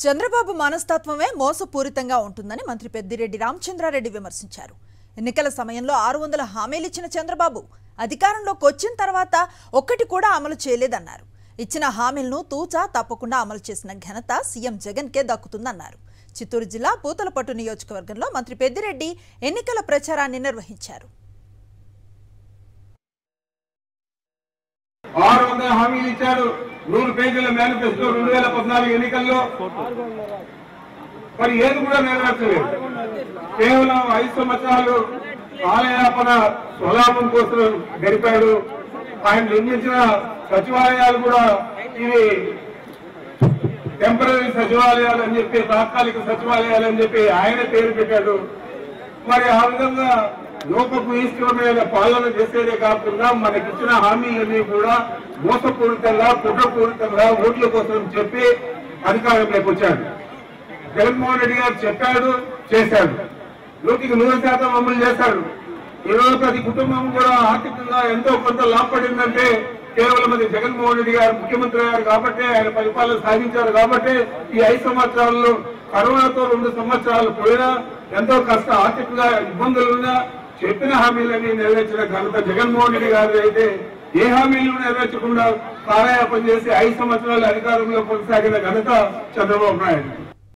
చంద్రబాబు మనస్తత్వమే మోసపూరితంగా ఉంటుందని మంత్రి పెద్దిరెడ్డి రామచంద్రారెడ్డి విమర్శించారు. ఎన్నికల సమయంలో 600 హామీలు ఇచ్చిన చంద్రబాబు అధికారంలోకి వచ్చిన తర్వాత ఒక్కటి కూడా అమలు చేయలేదన్నారు. ఇచ్చిన హామీలను తూచా తప్పకుండా అమలు చేసిన ఘనత సీఎం జగన్కే దక్కుతుందన్నారు. చిత్తూరు జిల్లా పూతలపట్టు నియోజకవర్గంలో మంత్రి పెద్దిరెడ్డి ఎన్నికల ప్రచారాన్ని నిర్వహించారు. 600 హామీలు ఇచ్చారు. 100 పేజీల మేనిఫెస్టో 2014 ఎన్నికల్లో మరి ఏది కూడా నెరవేర్చలేదు. కేవలం 5 సంవత్సరాలు ఆలయాపన స్వలాభం కోసం గడిపాడు. ఆయన నిర్మించిన సచివాలయాలు కూడా ఇవి టెంపరీ సచివాలయాలు అని చెప్పి, తాత్కాలిక సచివాలయాలు అని చెప్పి ఆయన పేరు పెట్టాడు. మరి ఆ విధంగా లోపభూయిష్టమైన పాలన చేసేదే కాకుండా మనకిచ్చిన హామీలన్నీ కూడా మోసపూరితంగా, కుట్రపూరితంగా ఓట్ల కోసం చెప్పి అధికారంలోకి వచ్చాడు. జగన్మోహన్ రెడ్డి గారు చెప్పాడు, చేశాడు. 100% అమలు చేశాడు. ఈరోజు ప్రతి కుటుంబం కూడా ఆర్థికంగా ఎంతో కొంత లాభపడిందంటే కేవలం అది జగన్మోహన్ రెడ్డి గారు ముఖ్యమంత్రి అయ్యారు కాబట్టి, ఆయన పరిపాలన సాగించారు కాబట్టి. ఈ 5 సంవత్సరాల్లో కరోనాతో 2 సంవత్సరాలు పోయినా, ఎంతో కష్ట ఆర్థికంగా ఇబ్బందులున్నా చెప్పిన హామీలన్నీ నెరవేర్చిన ఘనత జగన్మోహన్ రెడ్డి గారు అయితే ఏ హామీలు నెరవేర్చకుండా కాలయాపన చేసి 5 సంవత్సరాలు అధికారంలో కొనసాగిన ఘనత చంద్రబాబు నాయుడు.